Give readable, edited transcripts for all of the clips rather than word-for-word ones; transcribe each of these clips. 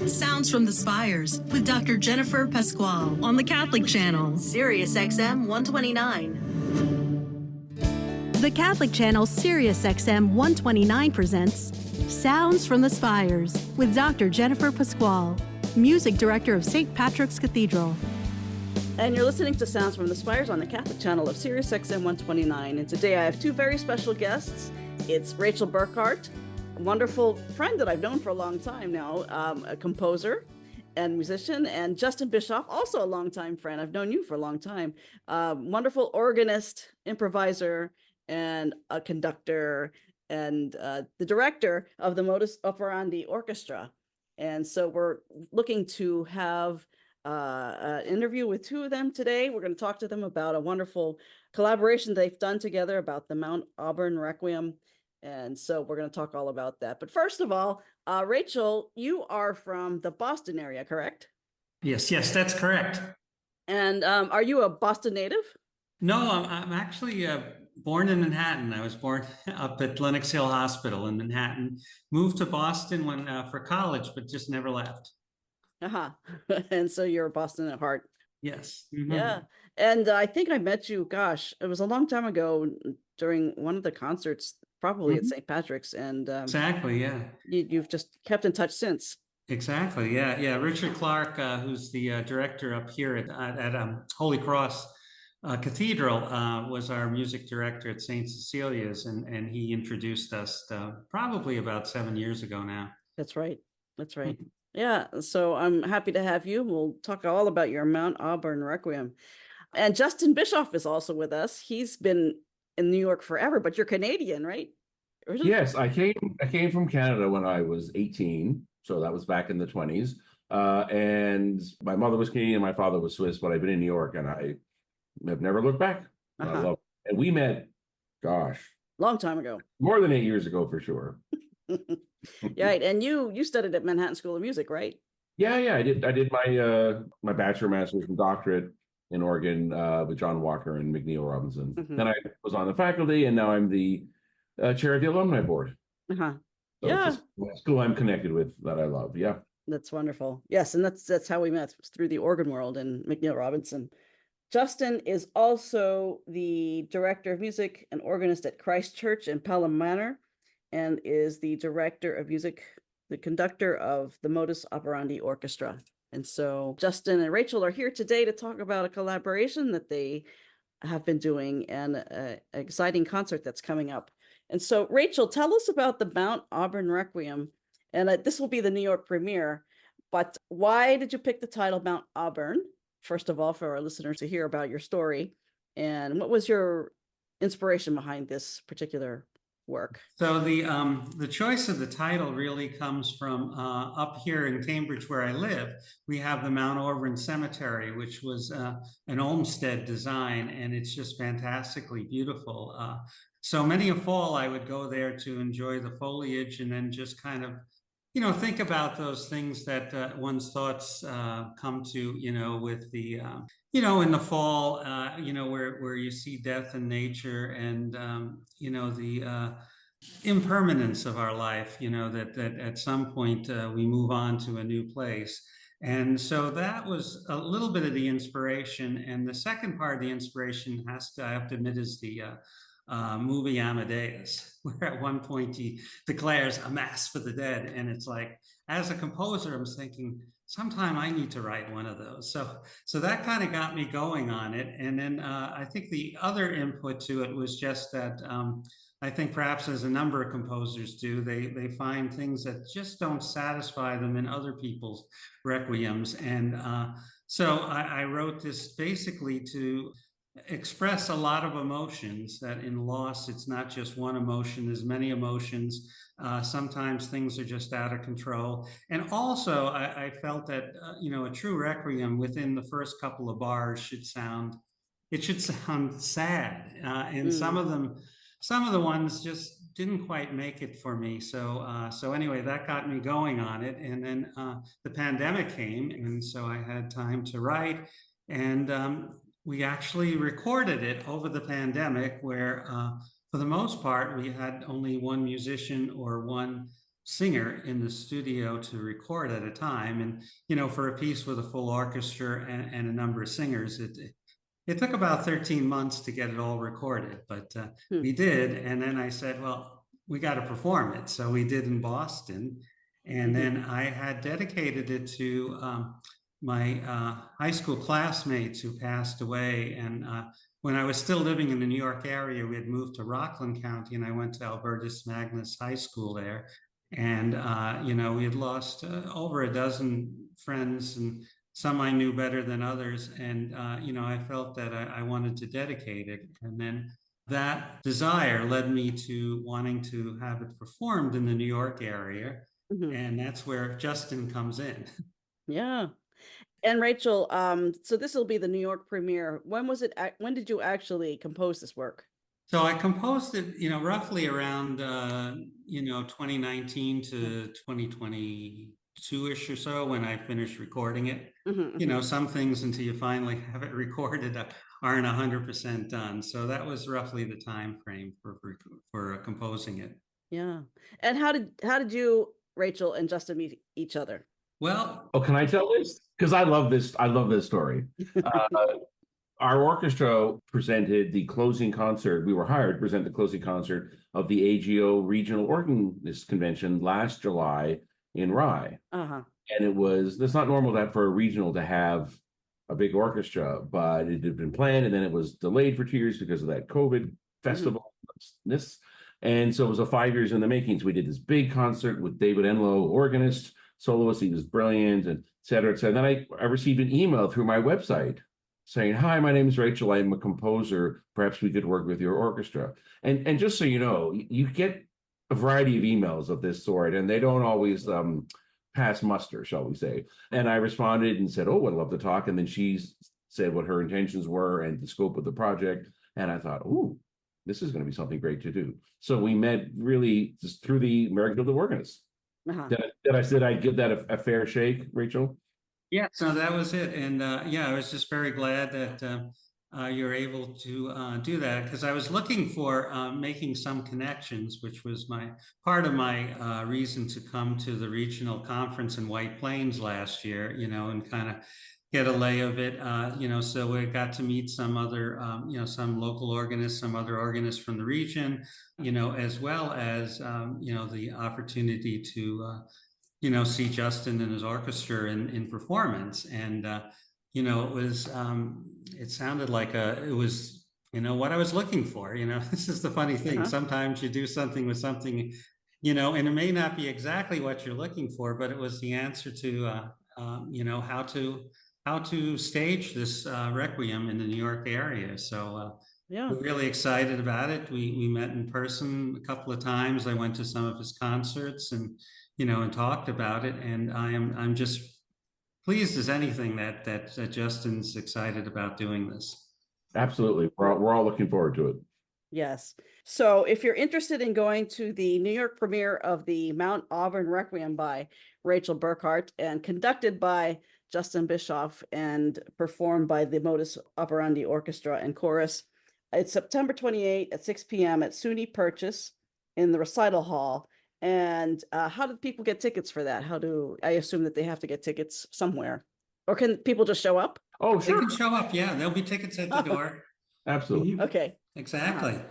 Sounds from the Spires with Dr. Jennifer Pascual on the Catholic Channel, Sirius XM 129. The Catholic Channel Sirius XM 129 presents Sounds from the Spires with Dr. Jennifer Pascual, Music Director of St. Patrick's Cathedral. And you're listening to Sounds from the Spires on the Catholic Channel of Sirius XM 129. And today I have two very special guests. It's Rachel Burckardt, a wonderful friend that I've known for a long time now, a composer and musician, and Justin Bischof, also a longtime friend. I've known you for a long time. Wonderful organist, improviser, and a conductor, and the director of the Modus Operandi Orchestra. And so we're looking to have an interview with two of them today. We're going to talk to them about a wonderful collaboration they've done together about the Auburn Requiem. And so we're going to talk all about that. But first of all, Rachel, you are from the Boston area, correct? Yes, that's correct. And are you a Boston native? No, I'm actually born in Manhattan. I was born up at Lenox Hill Hospital in Manhattan, moved to Boston for college, but just never left. And so you're a Boston at heart. Yes. Mm-hmm. Yeah. And I think I met you, it was a long time ago during one of the concerts, probably at St. Patrick's. And exactly, yeah. You've just kept in touch since. Exactly, yeah. Richard Clark, who's the director up here at Holy Cross Cathedral, was our music director at St. Cecilia's, and he introduced us probably about 7 years ago now. That's right. Yeah, so I'm happy to have you. We'll talk all about your Mount Auburn Requiem. And Justin Bischof is also with us. He's been in New York forever, but you're Canadian, right? Originally? Yes, I came from Canada when I was 18, so that was back in the 20s. And my mother was Canadian, my father was Swiss, but I've been in New York and I have never looked back. I love it. And we met, long time ago. More than 8 years ago for sure. Right, and you studied at Manhattan School of Music, right? Yeah, I did my bachelor, master's, and doctorate in Oregon with John Walker and McNeil Robinson. Then I was on the faculty, and now I'm the chair of the alumni board. So it's a school I'm connected with that I love. Yeah, that's wonderful. Yes, and that's how we met, through the organ world and McNeil Robinson. Justin is also the director of music and organist at Christ Church in Pelham Manor, and is the director of music, the conductor of the Modus Operandi Orchestra. And so Justin and Rachel are here today to talk about a collaboration that they have been doing and an exciting concert that's coming up. And so Rachel, tell us about the Mount Auburn Requiem. And this will be the New York premiere, but why did you pick the title Mount Auburn? First of all, for our listeners to hear about your story, and what was your inspiration behind this particular work? So the choice of the title really comes from up here in Cambridge, where I live. We have the Mount Auburn Cemetery, which was an Olmsted design, and it's just fantastically beautiful. So many a fall I would go there to enjoy the foliage, and then just kind of think about those things that one's thoughts come to, with the, in the fall, where you see death in nature, and, the impermanence of our life, that at some point we move on to a new place. And so that was a little bit of the inspiration. And the second part of the inspiration I have to admit, is the movie Amadeus, where at one point he declares a mass for the dead. And it's like, as a composer, I'm thinking, sometime I need to write one of those. So that kind of got me going on it. And then I think the other input to it was just that I think perhaps, as a number of composers do, they find things that just don't satisfy them in other people's requiems. And so I wrote this basically to express a lot of emotions, that in loss, it's not just one emotion, there's many emotions. Sometimes things are just out of control. And also I felt that, a true requiem within the first couple of bars should sound sad. And some of the ones just didn't quite make it for me. So anyway, that got me going on it. And then the pandemic came, and so I had time to write. And we actually recorded it over the pandemic, where for the most part, we had only one musician or one singer in the studio to record at a time. And, for a piece with a full orchestra and a number of singers, it took about 13 months to get it all recorded, but we did. And then I said, well, we got to perform it. So we did in Boston. And then I had dedicated it to my high school classmates who passed away. And when I was still living in the New York area, we had moved to Rockland County, and I went to Albertus Magnus High School there. And, we had lost over a dozen friends, and some I knew better than others. And, I felt that I wanted to dedicate it. And then that desire led me to wanting to have it performed in the New York area. And that's where Justin comes in. Yeah. And Rachel, so this will be the New York premiere. When was it? When did you actually compose this work? So I composed it, roughly around, 2019 to 2022-ish or so, when I finished recording it. Some things, until you finally have it recorded, aren't 100% done. So that was roughly the time frame for composing it. Yeah. And how did you, Rachel, and Justin meet each other? Well, can I tell this? Because I love this story. Our orchestra presented the closing concert. We were hired to present the closing concert of the AGO Regional Organist Convention last July in Rye. And it's not normal for a regional to have a big orchestra, but it had been planned, and then it was delayed for 2 years because of that COVID festival. And so it was 5 years in the making. So we did this big concert with David Enlow, organist, soloist. He was brilliant, and et cetera, et cetera. Then I received an email through my website saying, "Hi, my name is Rachel. I'm a composer. Perhaps we could work with your orchestra." And just so you know, you get a variety of emails of this sort, and they don't always pass muster, shall we say. And I responded and said, "Oh, I'd love to talk." And then she said what her intentions were and the scope of the project. And I thought, "Oh, this is going to be something great to do." So we met really just through the American Guild of Organists. Did I give that a fair shake, Rachel? Yeah, so that was it. And I was just very glad that you're able to do that, because I was looking for making some connections, which was part of my reason to come to the regional conference in White Plains last year, and kind of get a lay of it, so we got to meet some other, some local organists, some other organists from the region, as well as, the opportunity to, see Justin and his orchestra in performance. And, it sounded like it was, what I was looking for. This is the funny thing. Sometimes you do something with something, and it may not be exactly what you're looking for, but it was the answer to, how to stage this Requiem in the New York area. So we're really excited about it. We met in person a couple of times. I went to some of his concerts and talked about it. And I'm just pleased as anything that Justin's excited about doing this. Absolutely. We're all looking forward to it. Yes. So if you're interested in going to the New York premiere of the Mount Auburn Requiem by Rachel Burckardt and conducted by Justin Bischof and performed by the Modus Operandi Orchestra and Chorus, it's September 28th at 6 p.m. at SUNY Purchase in the recital hall. And how do people get tickets for that? I assume that they have to get tickets somewhere, or can people just show up? Oh, sure. They can show up. Yeah, there'll be tickets at the door. Absolutely. Okay. Exactly.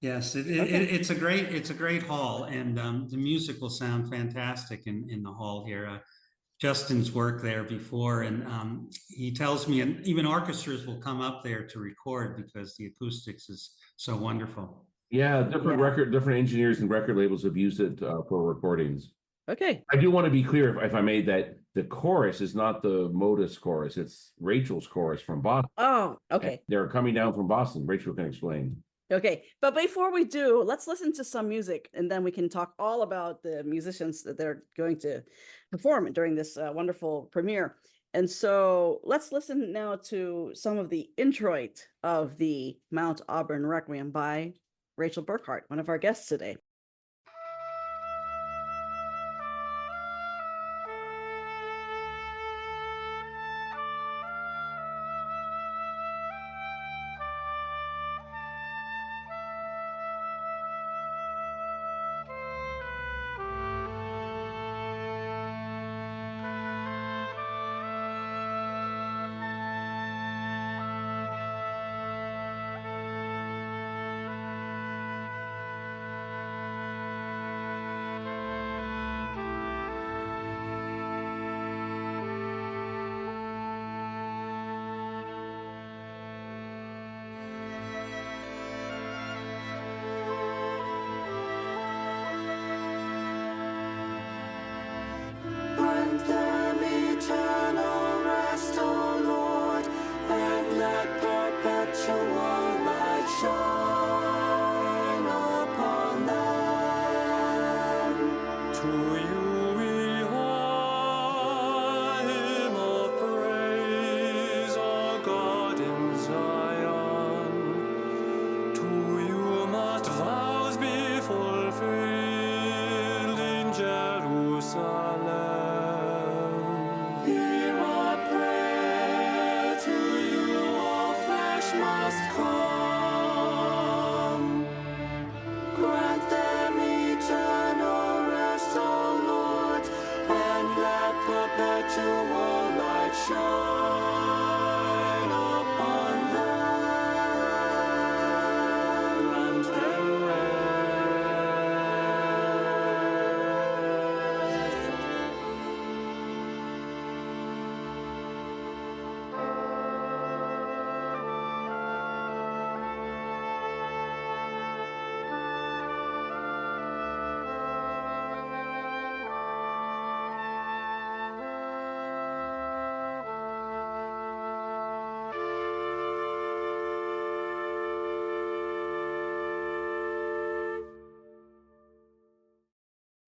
Yes, it's a great hall, and the music will sound fantastic in the hall here. Justin's worked there before, and he tells me, and even orchestras will come up there to record because the acoustics is so wonderful. Yeah, different engineers and record labels have used it for recordings. Okay. I do want to be clear, if I may, that the chorus is not the Modus chorus; it's Rachel's chorus from Boston. Oh, okay. And they're coming down from Boston. Rachel can explain. Okay, but before we do, let's listen to some music, and then we can talk all about the musicians that they're going to perform during this wonderful premiere. And so let's listen now to some of the introit of the Mount Auburn Requiem by Rachel Burckardt, one of our guests today.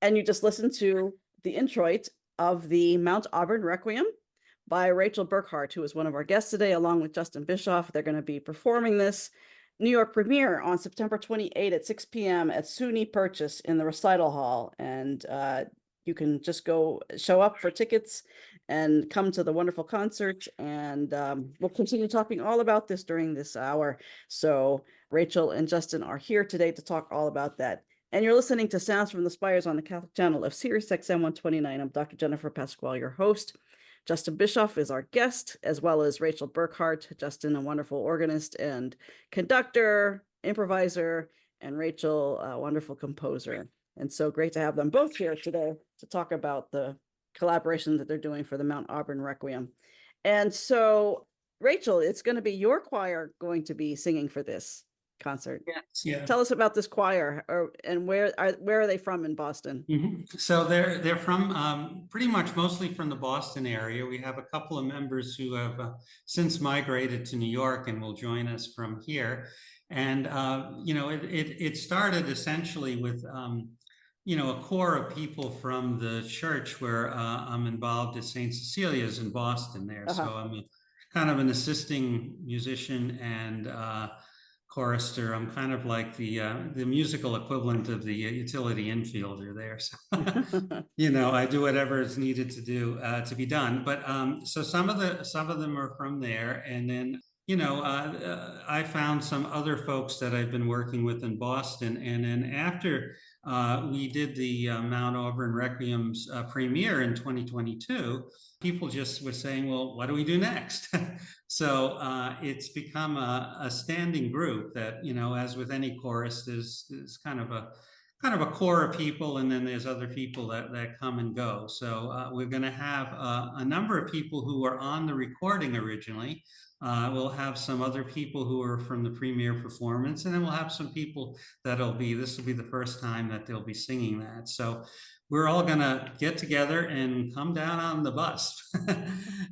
And you just listened to the introit of the Mount Auburn Requiem by Rachel Burckardt, who is one of our guests today, along with Justin Bischof. They're going to be performing this New York premiere on September 28 at 6 p.m. at SUNY Purchase in the recital hall. And you can just go show up for tickets and come to the wonderful concert. And we'll continue talking all about this during this hour. So Rachel and Justin are here today to talk all about that. And you're listening to Sounds from the Spires on the Catholic channel of Sirius XM 129. I'm Dr. Jennifer Pascual, your host. Justin Bischof is our guest, as well as Rachel Burckardt. Justin, a wonderful organist and conductor, improviser, and Rachel, a wonderful composer. And so great to have them both here today to talk about the collaboration that they're doing for the Mount Auburn Requiem. And so, Rachel, it's going to be your choir going to be singing for this concert. Yes, yeah. Tell us about this choir, and where are they from in Boston? So they're from pretty much mostly from the Boston area. We have a couple of members who have since migrated to New York and will join us from here. And it started essentially with a core of people from the church where I'm involved at St. Cecilia's in Boston there. So I'm kind of an assisting musician and chorister. I'm kind of like the musical equivalent of the utility infielder there. So, I do whatever is needed to do to be done. But so some of them are from there, and then I found some other folks that I've been working with in Boston, and then after we did the Mount Auburn Requiem's premiere in 2022. People just were saying, well, what do we do next? So it's become a standing group that, as with any chorus, there's kind of a core of people, and then there's other people that come and go. So we're going to have a number of people who were on the recording originally. We'll have some other people who are from the premiere performance, and then we'll have some people this will be the first time that they'll be singing that. So we're all gonna get together and come down on the bus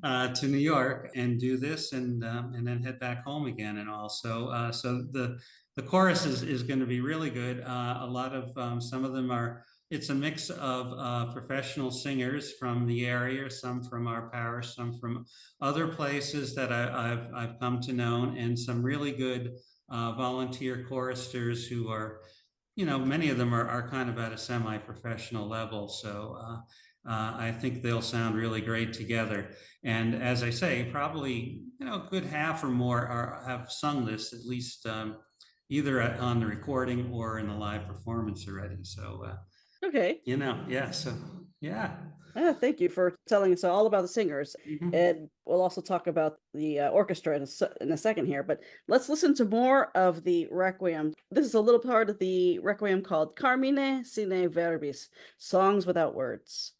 to New York and do this, and then head back home again. And also, so the chorus is going to be really good. A lot of some of them it's a mix of professional singers from the area, some from our parish, some from other places that I've come to know, and some really good volunteer choristers who are, many of them are kind of at a semi-professional level. So I think they'll sound really great together. And as I say, probably, a good half or more have sung this, at least either on the recording or in the live performance already. So, okay. So, yeah. Thank you for telling us all about the singers. And we'll also talk about the orchestra in a second here, but let's listen to more of the Requiem. This is a little part of the Requiem called Carmine Sine Verbis, Songs Without Words.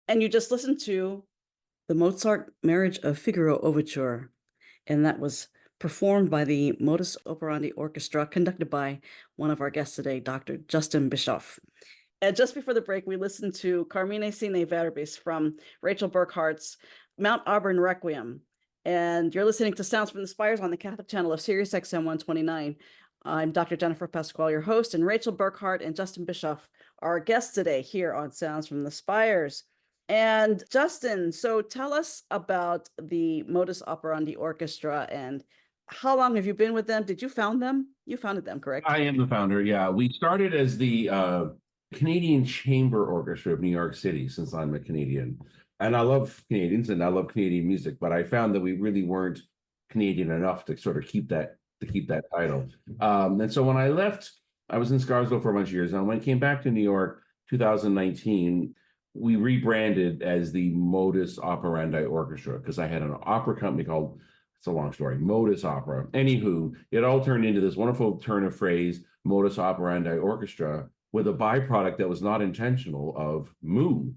And you just listened to the Mozart Marriage of Figaro Overture, and that was performed by the Modus Operandi Orchestra, conducted by one of our guests today, Dr. Justin Bischof. And just before the break, we listened to Carmine Sine Verbis from Rachel Burckardt's Mount Auburn Requiem. And you're listening to Sounds from the Spires on the Catholic channel of Sirius XM 129. I'm Dr. Jennifer Pascual, your host, and Rachel Burckardt and Justin Bischof are our guests today here on Sounds from the Spires. And Justin, so tell us about the Modus Operandi Orchestra and how long have you been with them? Did you found them? You founded them, correct? I am the founder. Yeah, we started as the Canadian Chamber Orchestra of New York City, since I'm a Canadian. And I love Canadians and I love Canadian music, but I found that we really weren't Canadian enough to sort of keep that title. And so when I left, I was in Scarsdale for a bunch of years. And when I came back to New York, 2019, we rebranded as the Modus Operandi Orchestra because I had an opera company called, it's a long story, Modus Opera. Anywho, it all turned into this wonderful turn of phrase, Modus Operandi Orchestra, with a byproduct that was not intentional of moo.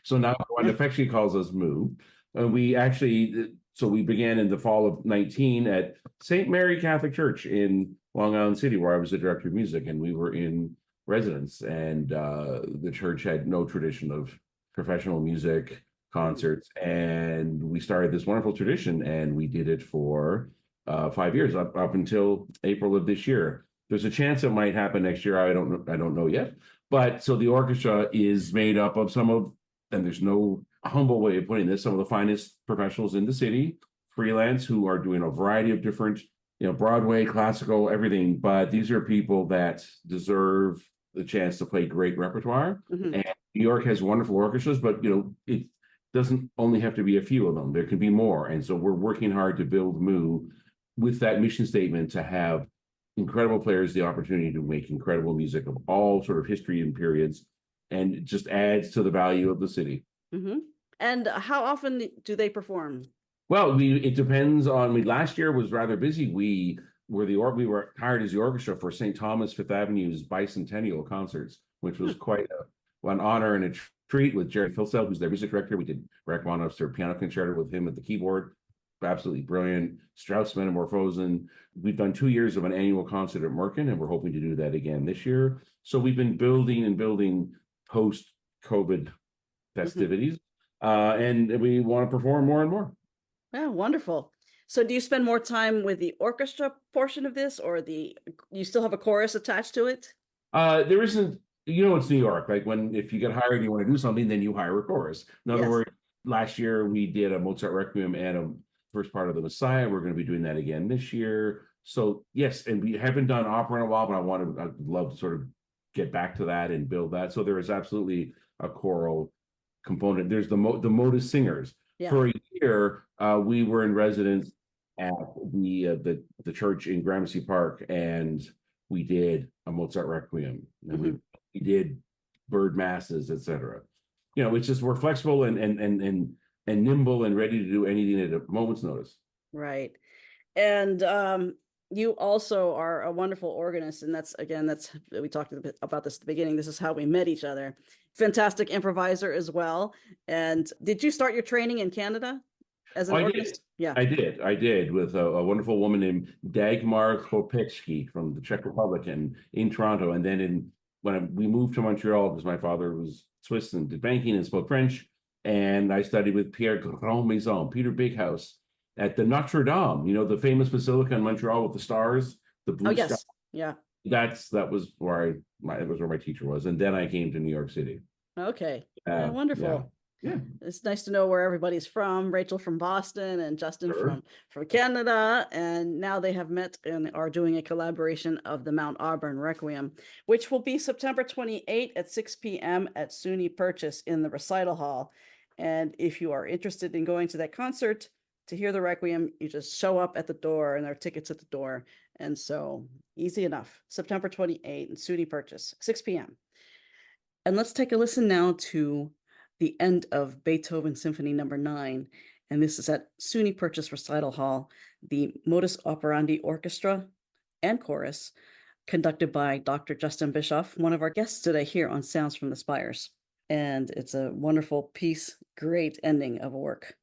So now everyone affectionately calls us moo. And we actually, So we began in the fall of 19 at St. Mary Catholic Church in Long Island City, where I was the director of music, and we were in residence. And the church had no tradition of professional music concerts, and we started this wonderful tradition, and we did it for 5 years up until April of this year. There's a chance it might happen next year. I don't know yet. But so the orchestra is made up of and there's no humble way of putting this, some of the finest professionals in the city, freelance, who are doing a variety of different, Broadway, classical, everything. But these are people that deserve the chance to play great repertoire. Mm-hmm. And New York has wonderful orchestras, but it doesn't only have to be a few of them. There can be more. And so we're working hard to build MU with that mission statement to have incredible players the opportunity to make incredible music of all sort of history and periods, and it just adds to the value of the city. Mm-hmm. And how often do they perform? Well, it depends on. Last year was rather busy. We were hired as the orchestra for St. Thomas Fifth Avenue's bicentennial concerts, which was quite an honor and a treat, with Jerry Filsell, who's their music director. We did Rachmaninoff's piano concerto with him at the keyboard. Absolutely brilliant. Strauss Metamorphosen. We've done 2 years of an annual concert at Merkin, and we're hoping to do that again this year. So we've been building post-COVID festivities, and we want to perform more and more. Yeah, wonderful. So do you spend more time with the orchestra portion of this, or you still have a chorus attached to it? There isn't, it's New York. Like if you get hired and you want to do something, then you hire a chorus. In other words, last year we did a Mozart Requiem and a first part of the Messiah. We're going to be doing that again this year. So yes, and we haven't done opera in a while, but I'd love to sort of get back to that and build that. So there is absolutely a choral component. There's the Modus singers. Yeah. For a year, we were in residence at the church in Gramercy Park, and we did a Mozart Requiem, and we did bird masses, etc. It's just we're flexible and nimble and ready to do anything at a moment's notice. Right. And you also are a wonderful organist, and that's we talked a bit about this at the beginning. This is how we met each other. Fantastic improviser as well. And did you start your training in Canada as an organist? Yeah, I did with a wonderful woman named Dagmar Kopecki from the Czech Republic and in Toronto. And then when we moved to Montreal, because my father was Swiss and did banking and spoke French, and I studied with Pierre Grandmaison, Peter Bighouse, at the Notre Dame, the famous basilica in Montreal with the stars, the blue sky. Yeah. That was where my teacher was, and then I came to New York City. Okay, wonderful. Yeah, it's nice to know where everybody's from. Rachel from Boston, and Justin from Canada, and now they have met and are doing a collaboration of the Mount Auburn Requiem, which will be September 28th at 6 p.m. at SUNY Purchase in the recital hall. And if you are interested in going to that concert to hear the Requiem, you just show up at the door, and there are tickets at the door. And so easy enough. September 28th in SUNY Purchase, 6 p.m. And let's take a listen now to the end of Beethoven Symphony No. 9. And this is at SUNY Purchase Recital Hall, the Modus Operandi Orchestra and Chorus, conducted by Dr. Justin Bischof, one of our guests today here on Sounds from the Spires. And it's a wonderful piece, great ending of a work.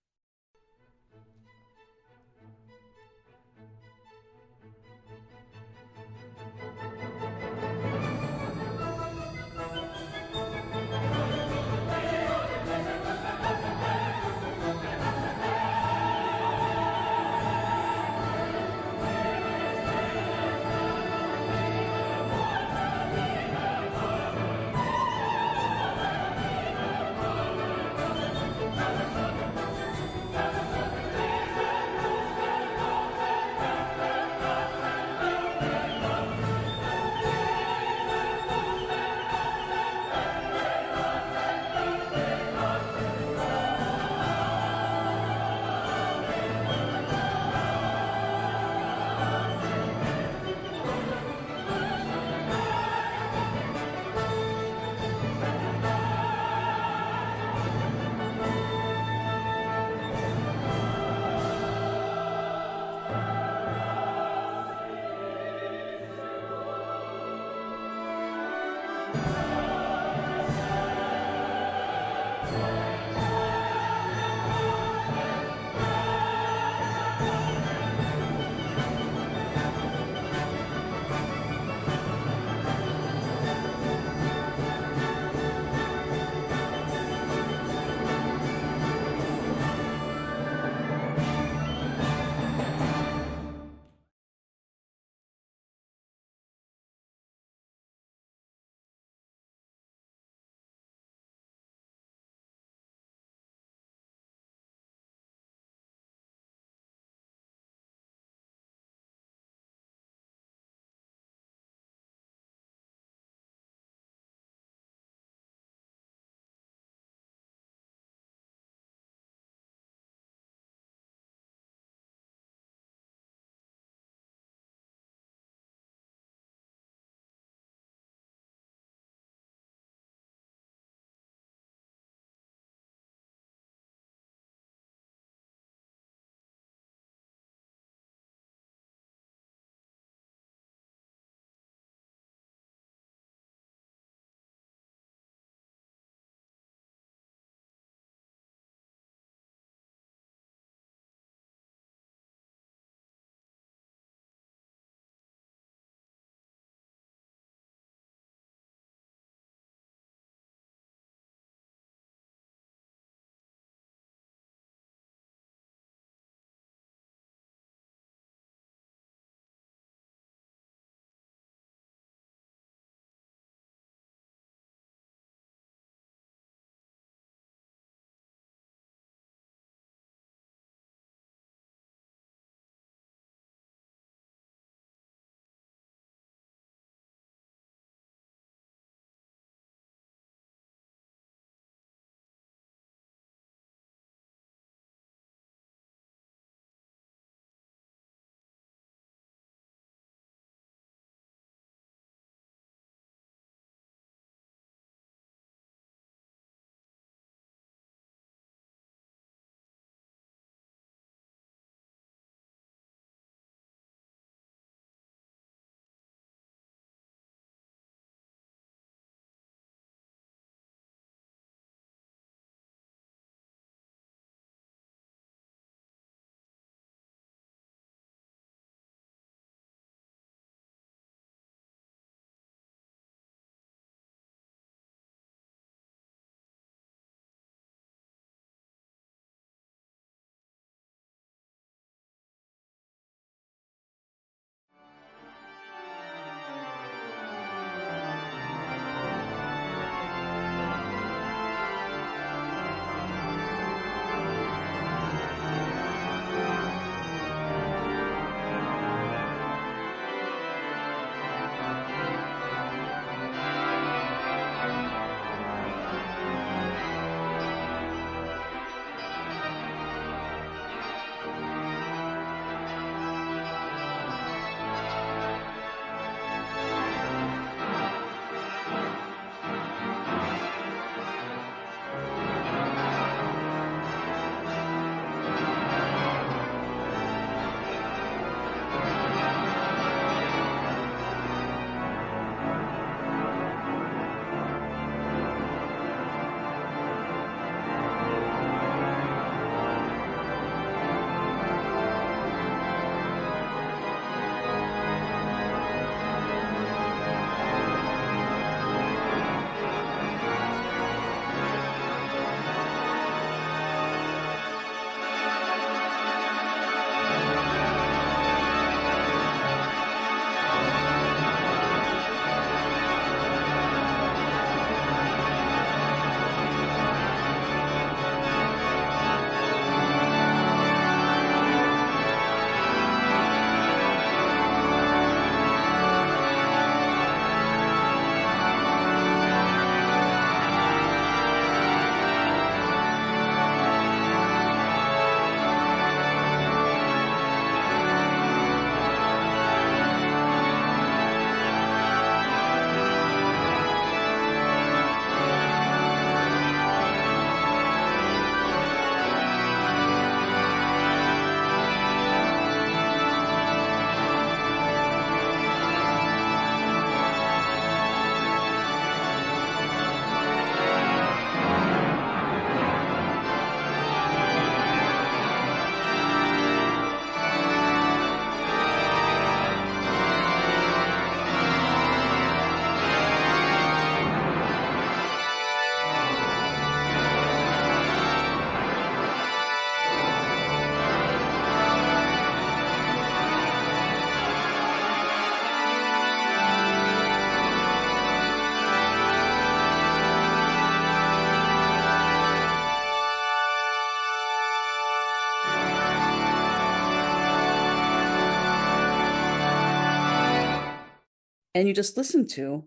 And you just listened to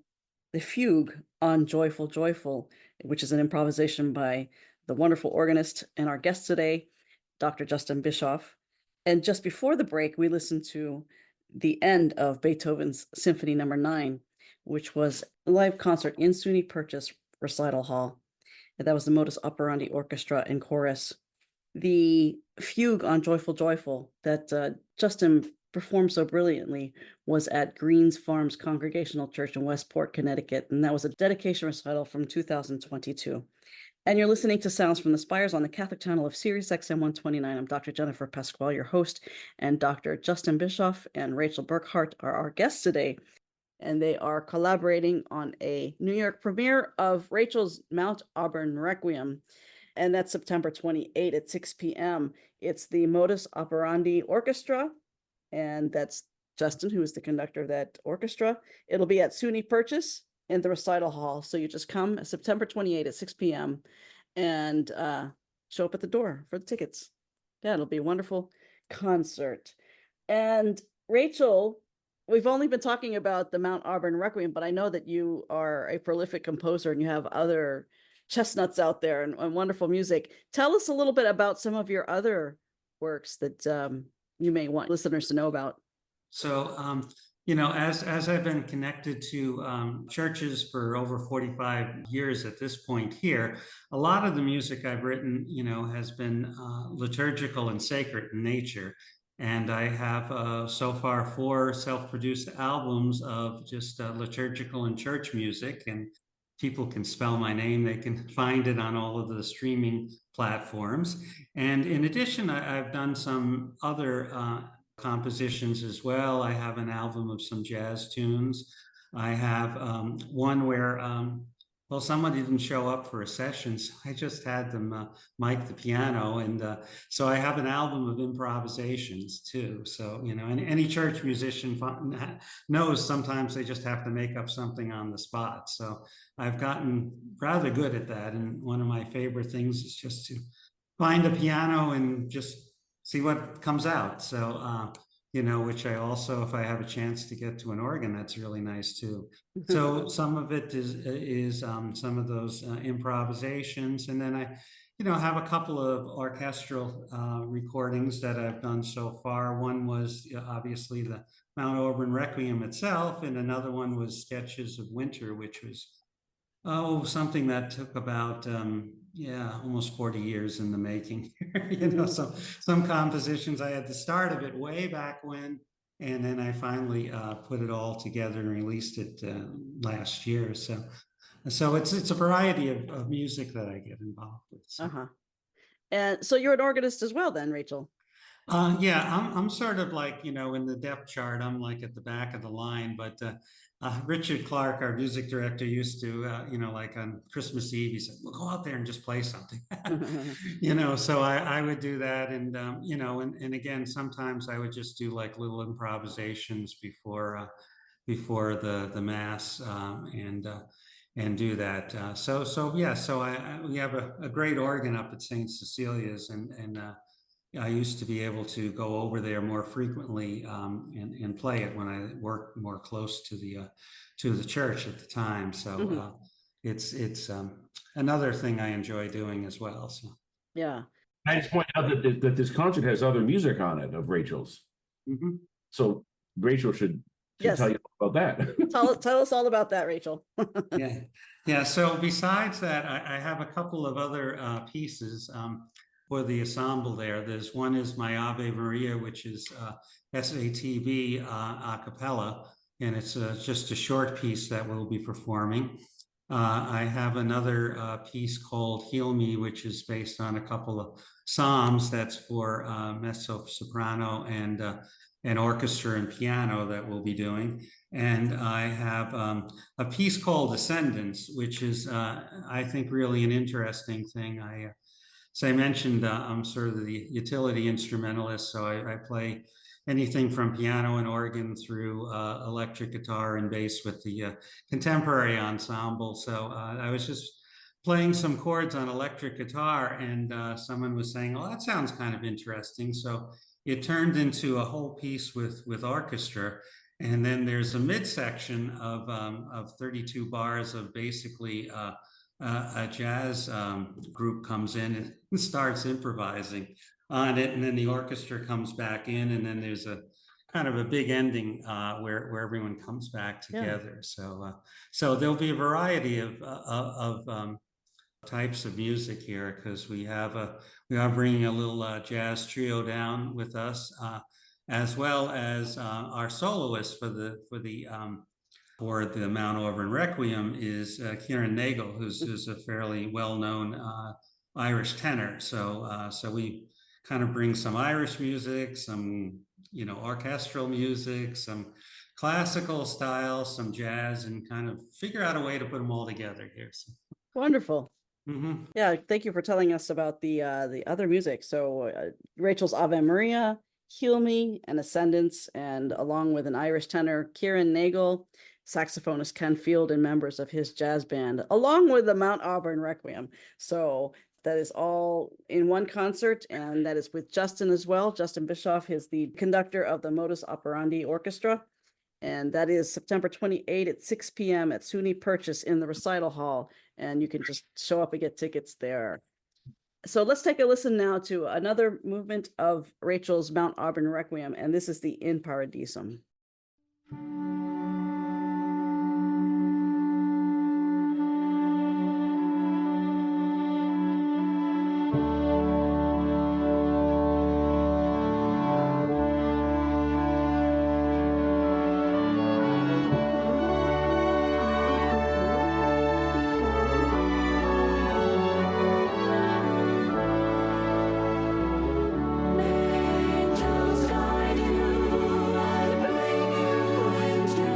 the fugue on Joyful, Joyful, which is an improvisation by the wonderful organist and our guest today, Dr. Justin Bischof. And just before the break, we listened to the end of Beethoven's Symphony No. 9, which was a live concert in SUNY Purchase Recital Hall. And that was the Modus Operandi Orchestra and Chorus. The fugue on Joyful, Joyful that Justin performed so brilliantly was at Greens Farms Congregational Church in Westport, Connecticut. And that was a dedication recital from 2022. And you're listening to Sounds from the Spires on the Catholic channel of Sirius XM 129. I'm Dr. Jennifer Pascual, your host, and Dr. Justin Bischof and Rachel Burckardt are our guests today. And they are collaborating on a New York premiere of Rachel's Mount Auburn Requiem. And that's September 28 at 6 p.m. It's the Modus Operandi Orchestra, and that's Justin, who is the conductor of that orchestra. It'll be at SUNY Purchase in the recital hall. So you just come September 28 at 6 p.m. and show up at the door for the tickets. Yeah, it'll be a wonderful concert. And Rachel, we've only been talking about the Mount Auburn Requiem, but I know that you are a prolific composer and you have other chestnuts out there and wonderful music. Tell us a little bit about some of your other works that you may want listeners to know about. So, as I've been connected to churches for over 45 years at this point here, a lot of the music I've written, has been liturgical and sacred in nature. And I have so far 4 self-produced albums of just liturgical and church music. And people can spell my name. They can find it on all of the streaming platforms. And in addition, I've done some other compositions as well. I have an album of some jazz tunes. I have one where, somebody didn't show up for a session, so I just had them mic the piano. And so I have an album of improvisations too. So, and any church musician knows sometimes they just have to make up something on the spot. So I've gotten rather good at that. And one of my favorite things is just to find a piano and just see what comes out. So, which I also, if I have a chance to get to an organ, that's really nice too. So some of it is some of those improvisations. And then I, have a couple of orchestral recordings that I've done so far. One was obviously the Mount Auburn Requiem itself, and another one was Sketches of Winter, which was something that took about almost 40 years in the making. So some compositions I had the start of it way back when, and then I finally put it all together and released it last year. So it's a variety of music that I get involved with. So. And so you're an organist as well, then, Rachel? I'm sort of like, in the depth chart, I'm like at the back of the line, but Richard Clark, our music director, used to, like on Christmas Eve, he said, well, go out there and just play something, so I would do that. And, and again, sometimes I would just do like little improvisations before the mass and do that. We have a great organ up at St. Cecilia's, and I used to be able to go over there more frequently and play it when I worked more close to the church at the time. So it's another thing I enjoy doing as well. So yeah, I just point out that this concert has other music on it of Rachel's. Mm-hmm. So Rachel should tell you about that. tell us all about that, Rachel. Yeah. So besides that, I have a couple of other pieces. For the ensemble there. There's one is my Ave Maria, which is SATB a cappella, and it's just a short piece that we'll be performing. I have another piece called Heal Me, which is based on a couple of psalms. That's for mezzo soprano and orchestra and piano that we'll be doing. And I have a piece called Ascendance, which is, I think, really an interesting thing. So I mentioned I'm sort of the utility instrumentalist, so I play anything from piano and organ through electric guitar and bass with the contemporary ensemble. So I was just playing some chords on electric guitar, and someone was saying, "Oh, that sounds kind of interesting." So it turned into a whole piece with orchestra, And then there's a midsection of 32 bars of basically a jazz group comes in and starts improvising on it, and then the orchestra comes back in, and then there's a kind of a big ending where everyone comes back together. Yeah. So there'll be a variety of types of music here, because we are bringing a little jazz trio down with us, as well as our soloist for the Mount Auburn Requiem is Ciaran Nagle, who's a fairly well-known Irish tenor. So we kind of bring some Irish music, some orchestral music, some classical style, some jazz, and kind of figure out a way to put them all together here. So. Wonderful. Mm-hmm. Yeah, thank you for telling us about the other music. So Rachel's Ave Maria, Heal Me, and Ascendance, and along with an Irish tenor, Ciaran Nagle, saxophonist Ken Field, and members of his jazz band, along with the Mount Auburn Requiem. So that is all in one concert, and that is with Justin as well. Justin Bischof is the conductor of the Modus Operandi Orchestra. And that is September 28 at 6 p.m. at SUNY Purchase in the recital hall. And you can just show up and get tickets there. So let's take a listen now to another movement of Rachel's Mount Auburn Requiem. And this is the In Paradisum. Angels guide you and bring you into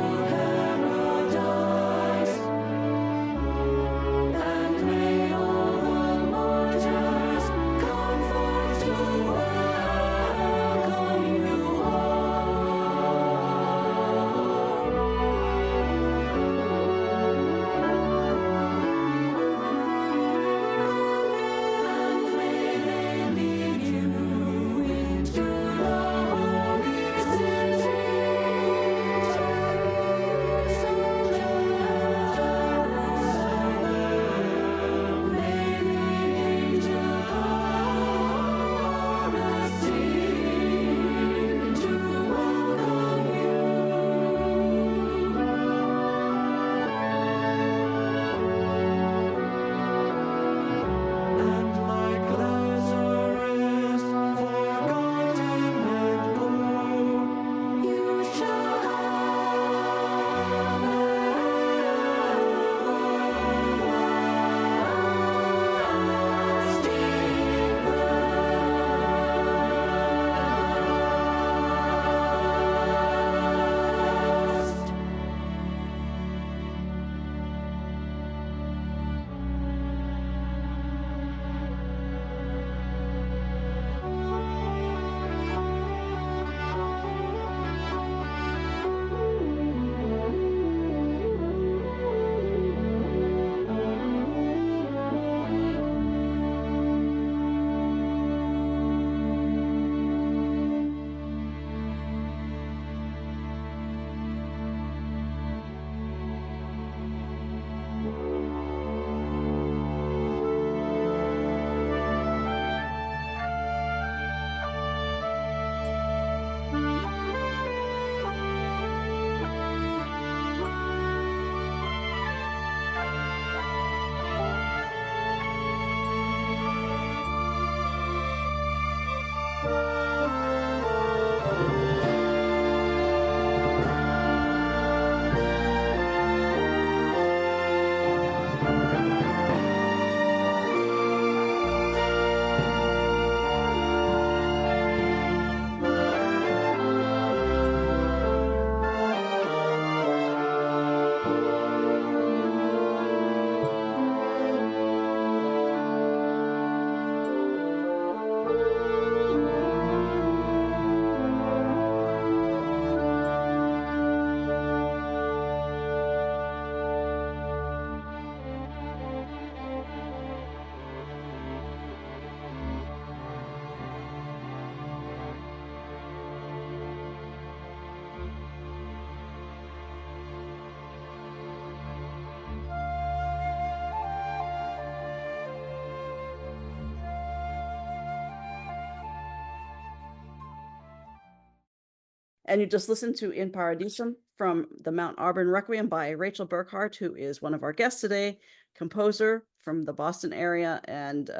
And you just listened to In Paradisum from the Mount Auburn Requiem by Rachel Burckardt, who is one of our guests today, composer from the Boston area. And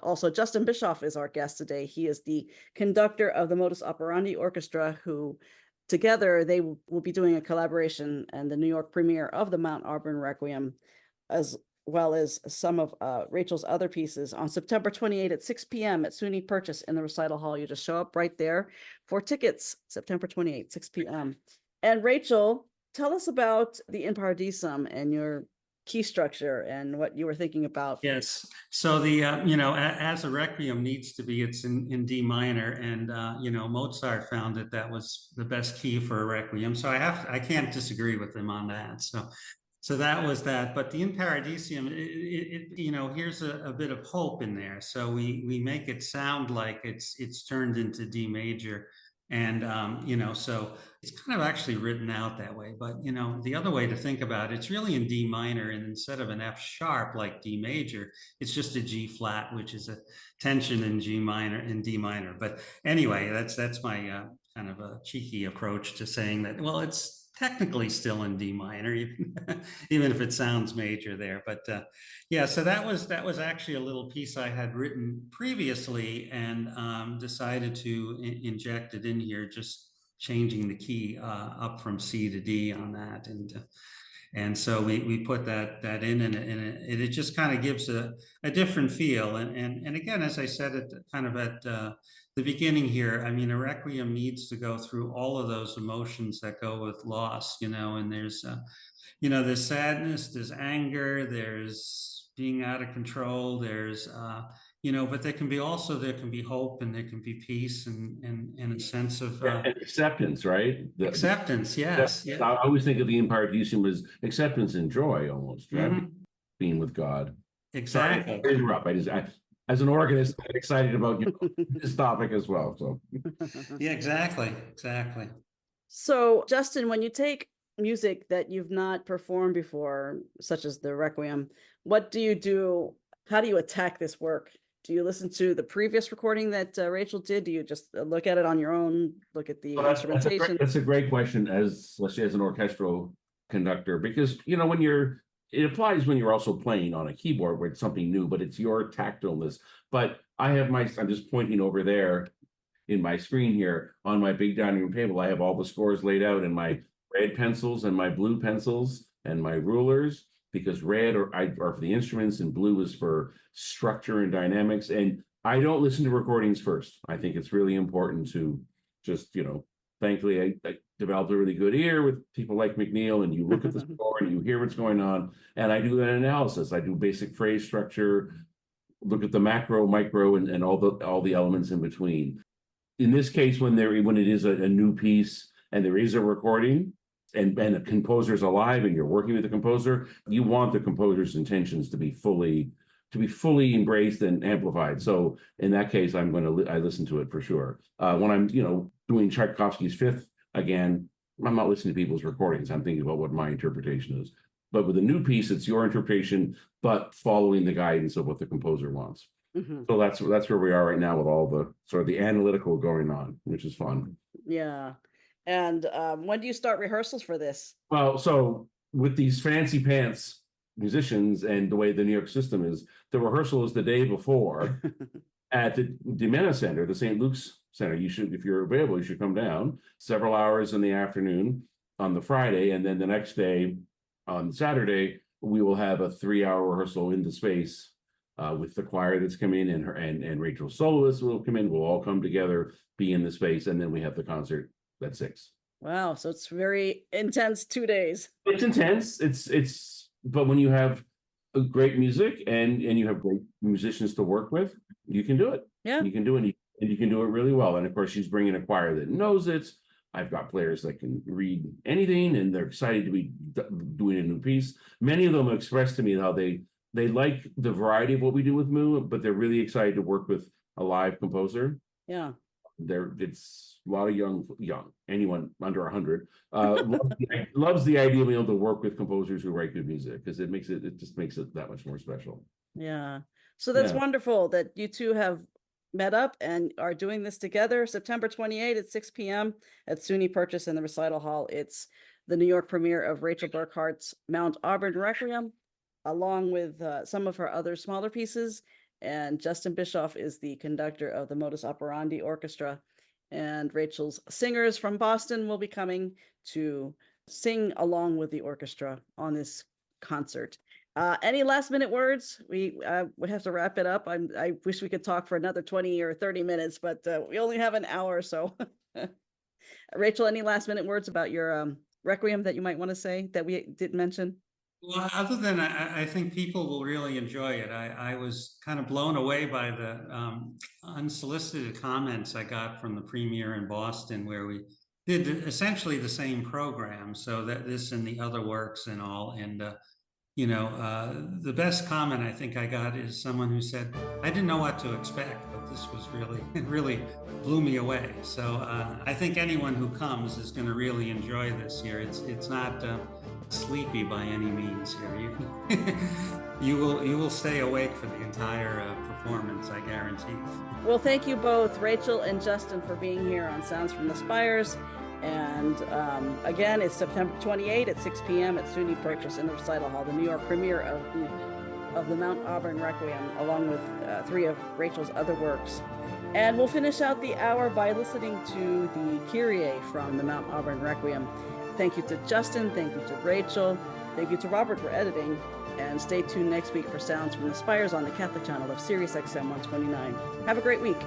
also Justin Bischof is our guest today. He is the conductor of the Modus Operandi Orchestra, who together they will be doing a collaboration and the New York premiere of the Mount Auburn Requiem, as well as some of Rachel's other pieces on September 28th at 6 p.m. at SUNY Purchase in the recital hall. You just show up right there for tickets, September 28th, 6 p.m. And Rachel, tell us about the In Paradisum and your key structure and what you were thinking about. Yes. So the, as a requiem needs to be, it's in D minor, and, Mozart found that was the best key for a requiem. So I can't disagree with him on that. So that was that. But the In Paradisum, here's a bit of hope in there. So we make it sound like it's turned into D major. And, so it's kind of actually written out that way. But, the other way to think about it, it's really in D minor, and instead of an F sharp like D major, it's just a G flat, which is a tension in D minor. But anyway, that's my kind of a cheeky approach to saying that, well, it's technically still in D minor, even if it sounds major there. But so that was actually a little piece I had written previously, and decided to inject it in here, just changing the key up from C to D on that. And so we put that in, and it just kind of gives a different feel. And again, as I said, at the beginning here, I mean, a requiem needs to go through all of those emotions that go with loss, and there's, there's sadness, there's anger, there's being out of control, there's, but there can be hope, and there can be peace, and a sense of and acceptance, right? Acceptance, yes. I always think of the In Paradisum as acceptance and joy, almost, right? Mm-hmm. Being with God. Exactly. Sorry, interrupt. As an organist, I'm excited about this topic as well. So Yeah, exactly. So, Justin, when you take music that you've not performed before, such as the Requiem, what do you do? How do you attack this work? Do you listen to the previous recording that Rachel did? Do you just look at it on your own, look at the instrumentation? That's a great question, let's say as an orchestral conductor, because, it applies when you're also playing on a keyboard where it's something new, but it's your tactileness. But I'm just pointing over there in my screen here on my big dining room table. I have all the scores laid out in my red pencils and my blue pencils and my rulers, because red are for the instruments and blue is for structure and dynamics. And I don't listen to recordings first. I think it's really important to just, thankfully I developed a really good ear with people like McNeil, and you look at the score and you hear what's going on. And I do an analysis. I do basic phrase structure, look at the macro, micro, and all the elements in between. In this case, when it is a new piece and there is a recording, and the composer's alive and you're working with the composer, you want the composer's intentions to be fully embraced and amplified. So in that case, I listen to it for sure. When I'm, doing Tchaikovsky's Fifth again, I'm not listening to people's recordings. I'm thinking about what my interpretation is. But with a new piece, it's your interpretation, but following the guidance of what the composer wants. Mm-hmm. So that's where we are right now with all the sort of the analytical going on, which is fun. Yeah. And when do you start rehearsals for this? Well, so with these fancy pants musicians and the way the New York system is, the rehearsal is the day before at the Dimena Center, the St. Luke's Center. If you're available, you should come down several hours in the afternoon on the Friday, and then the next day on Saturday we will have a 3-hour rehearsal in the space with the choir that's come in, and Rachel's soloist will come in. We'll all come together, be in the space, and then we have the concert at 6. Wow, so it's very intense 2 days. It's intense. But when you have great music and you have great musicians to work with, you can do it. Yeah, you can do it, and you can do it really well. And of course, she's bringing a choir that knows it. I've got players that can read anything, and they're excited to be doing a new piece. Many of them have expressed to me how they like the variety of what we do with Moo, but they're really excited to work with a live composer. Yeah. It's a lot of young, anyone under 100 loves the idea of being able to work with composers who write good music, because it just makes it that much more special. Yeah. So that's wonderful that you two have met up and are doing this together. September 28th at 6 p.m. at SUNY Purchase in the recital hall. It's the New York premiere of Rachel Burckardt's Mount Auburn Requiem, along with some of her other smaller pieces. And Justin Bischof is the conductor of the Modus Operandi Orchestra. And Rachel's singers from Boston will be coming to sing along with the orchestra on this concert. Any last minute words? We have to wrap it up. I wish we could talk for another 20 or 30 minutes, but we only have an hour or so. Rachel, any last minute words about your Requiem that you might want to say that we didn't mention? Well, other than I think people will really enjoy it. I was kind of blown away by the unsolicited comments I got from the premiere in Boston, where we did essentially the same program. So that this and the other works and all. And, the best comment I think I got is someone who said, I didn't know what to expect, but this was really, it really blew me away. So I think anyone who comes is going to really enjoy this here. It's not sleepy by any means here. You will stay awake for the entire performance, I guarantee. Well, thank you both, Rachel and Justin, for being here on Sounds from the Spires. And again, it's September 28th at 6 p.m. at SUNY Purchase in the recital hall, the New York premiere of the Mount Auburn Requiem, along with 3 of Rachel's other works. And we'll finish out the hour by listening to the Kyrie from the Mount Auburn Requiem. Thank you to Justin, thank you to Rachel, thank you to Robert for editing, and stay tuned next week for Sounds from the Spires on the Catholic channel of Sirius XM 129. Have a great week.